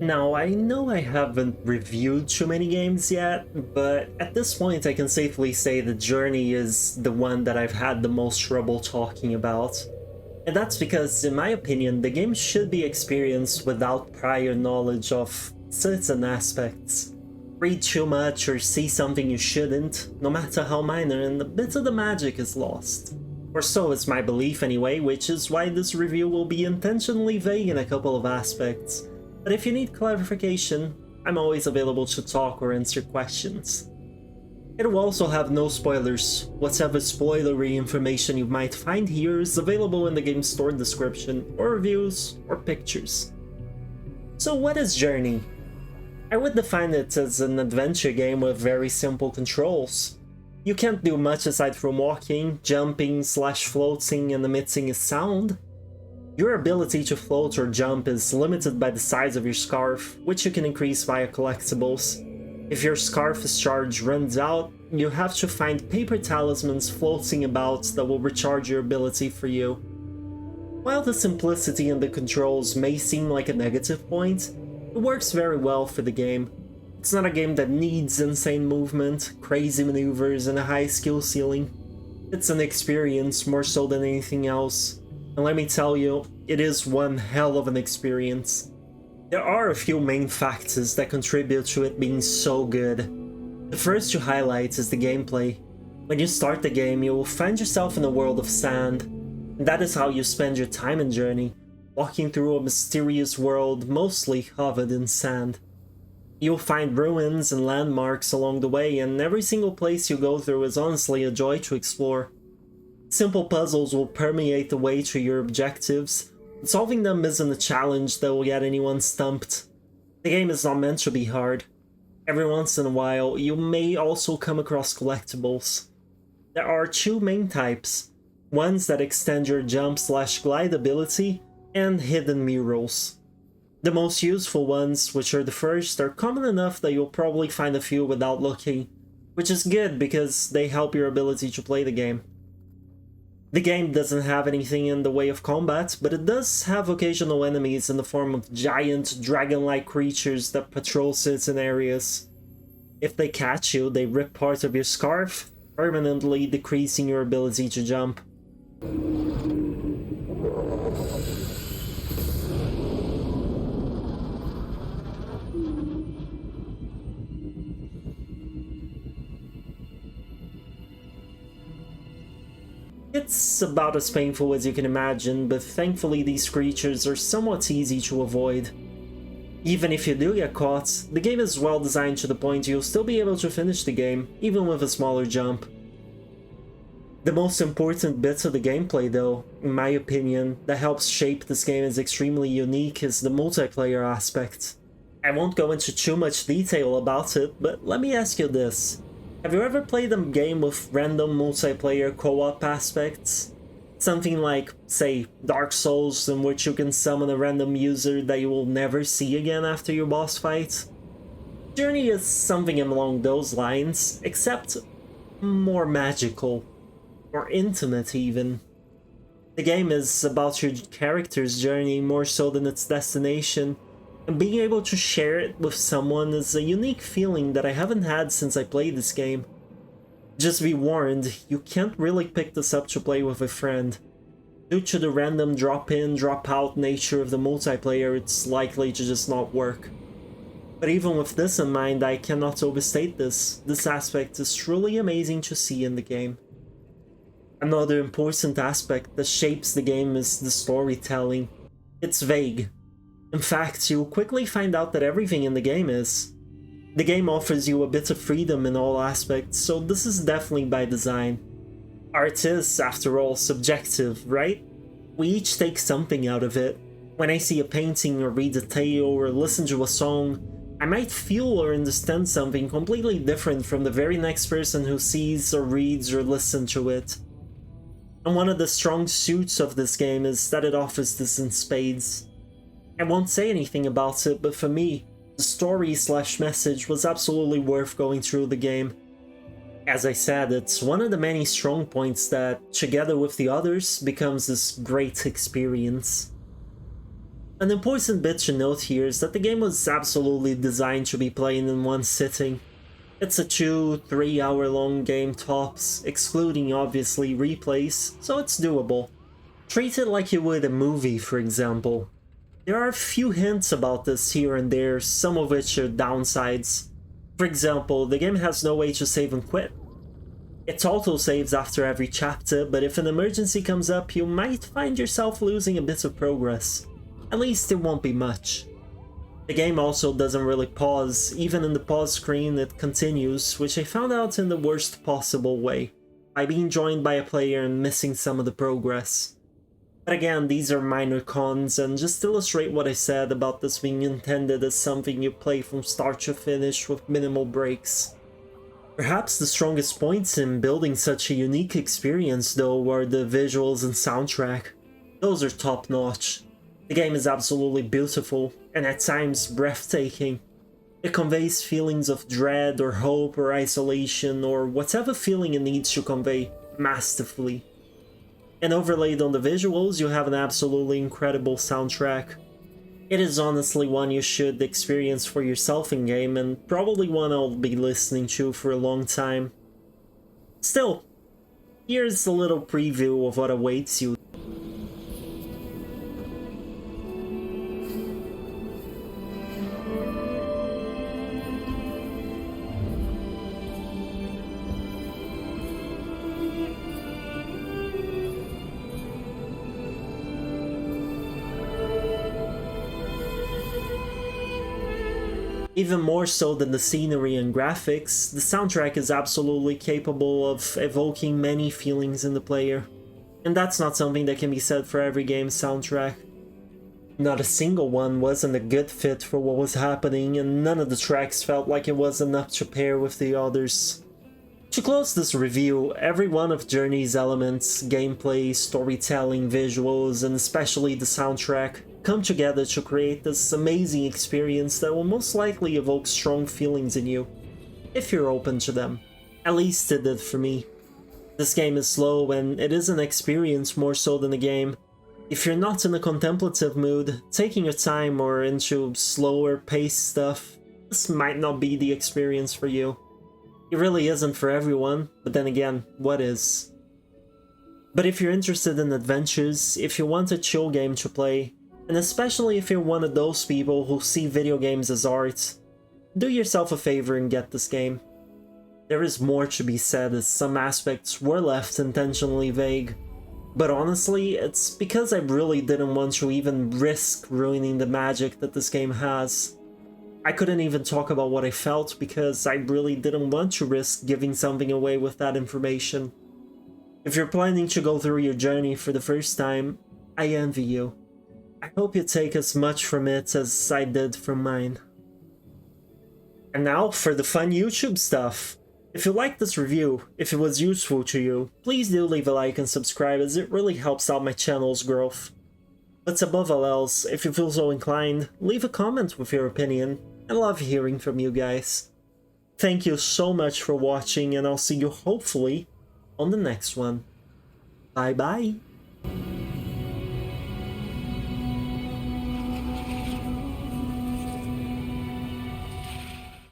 Now, I know I haven't reviewed too many games yet, but at this point I can safely say the Journey is the one that I've had the most trouble talking about. And that's because, in my opinion, the game should be experienced without prior knowledge of certain aspects. Read too much or see something you shouldn't, no matter how minor, and a bit of the magic is lost. Or so is my belief anyway, which is why this review will be intentionally vague in a couple of aspects. But if you need clarification, I'm always available to talk or answer questions. It will also have no spoilers. Whatever spoilery information you might find here is available in the game's store description, or reviews, or pictures. So what is Journey? I would define it as an adventure game with very simple controls. You can't do much aside from walking, jumping, floating, and emitting a sound. Your ability to float or jump is limited by the size of your scarf, which you can increase via collectibles. If your scarf's charge runs out, you have to find paper talismans floating about that will recharge your ability for you. While the simplicity in the controls may seem like a negative point, it works very well for the game. It's not a game that needs insane movement, crazy maneuvers, and a high skill ceiling. It's an experience more so than anything else. And let me tell you, it is one hell of an experience. There are a few main factors that contribute to it being so good. The first to highlight is the gameplay. When you start the game, you will find yourself in a world of sand. And that is how you spend your time in Journey, walking through a mysterious world mostly covered in sand. You'll find ruins and landmarks along the way, and every single place you go through is honestly a joy to explore. Simple puzzles will permeate the way to your objectives, but solving them isn't a challenge that will get anyone stumped. The game is not meant to be hard. Every once in a while, you may also come across collectibles. There are two main types, ones that extend your jump/glide ability, and hidden murals. The most useful ones, which are the first, are common enough that you'll probably find a few without looking, which is good because they help your ability to play the game. The game doesn't have anything in the way of combat, but it does have occasional enemies in the form of giant, dragon-like creatures that patrol certain areas. If they catch you, they rip part of your scarf, permanently decreasing your ability to jump. It's about as painful as you can imagine, but thankfully these creatures are somewhat easy to avoid. Even if you do get caught, the game is well designed to the point you'll still be able to finish the game, even with a smaller jump. The most important bit of the gameplay though, in my opinion, that helps shape this game as extremely unique is the multiplayer aspect. I won't go into too much detail about it, but let me ask you this. Have you ever played a game with random multiplayer co-op aspects? Something like, say, Dark Souls, in which you can summon a random user that you will never see again after your boss fight? Journey is something along those lines, except more magical. More intimate, even. The game is about your character's journey more so than its destination, and being able to share it with someone is a unique feeling that I haven't had since I played this game. Just be warned, you can't really pick this up to play with a friend. Due to the random drop-in, drop-out nature of the multiplayer, it's likely to just not work. But even with this in mind, I cannot overstate this. This aspect is truly amazing to see in the game. Another important aspect that shapes the game is the storytelling. It's vague. In fact, you'll quickly find out that everything in the game is. The game offers you a bit of freedom in all aspects, so this is definitely by design. Art is, after all, subjective, right? We each take something out of it. When I see a painting or read a tale or listen to a song, I might feel or understand something completely different from the very next person who sees or reads or listens to it. And one of the strong suits of this game is that it offers this in spades. I won't say anything about it, but for me, the story/message was absolutely worth going through the game. As I said, it's one of the many strong points that, together with the others, becomes this great experience. An important bit to note here is that the game was absolutely designed to be played in one sitting. It's a 2-3 hour long game tops, excluding obviously replays, so it's doable. Treat it like you would a movie, for example. There are a few hints about this here and there, some of which are downsides. For example, the game has no way to save and quit. It auto-saves after every chapter, but if an emergency comes up, you might find yourself losing a bit of progress. At least it won't be much. The game also doesn't really pause, even in the pause screen it continues, which I found out in the worst possible way, by being joined by a player and missing some of the progress. But again, these are minor cons and just illustrate what I said about this being intended as something you play from start to finish with minimal breaks. Perhaps the strongest points in building such a unique experience though are the visuals and soundtrack. Those are top notch. The game is absolutely beautiful, and at times breathtaking. It conveys feelings of dread or hope or isolation or whatever feeling it needs to convey masterfully. And overlaid on the visuals, you have an absolutely incredible soundtrack. It is honestly one you should experience for yourself in-game, and probably one I'll be listening to for a long time. Still, here's a little preview of what awaits you. Even more so than the scenery and graphics, the soundtrack is absolutely capable of evoking many feelings in the player. And that's not something that can be said for every game's soundtrack. Not a single one wasn't a good fit for what was happening, and none of the tracks felt like it was enough to pair with the others. To close this review, every one of Journey's elements, gameplay, storytelling, visuals, and especially the soundtrack, come together to create this amazing experience that will most likely evoke strong feelings in you, if you're open to them. At least it did for me. This game is slow and it is an experience more so than a game. If you're not in a contemplative mood, taking your time or into slower paced stuff, this might not be the experience for you. It really isn't for everyone, but then again, what is? But if you're interested in adventures, if you want a chill game to play, and especially if you're one of those people who see video games as art, do yourself a favor and get this game. There is more to be said as some aspects were left intentionally vague, but honestly, it's because I really didn't want to even risk ruining the magic that this game has. I couldn't even talk about what I felt because I really didn't want to risk giving something away with that information. If you're planning to go through your journey for the first time, I envy you. I hope you take as much from it as I did from mine. And now for the fun YouTube stuff. If you liked this review, if it was useful to you, please do leave a like and subscribe as it really helps out my channel's growth. But above all else, if you feel so inclined, leave a comment with your opinion. I love hearing from you guys. Thank you so much for watching, and I'll see you hopefully on the next one. Bye bye!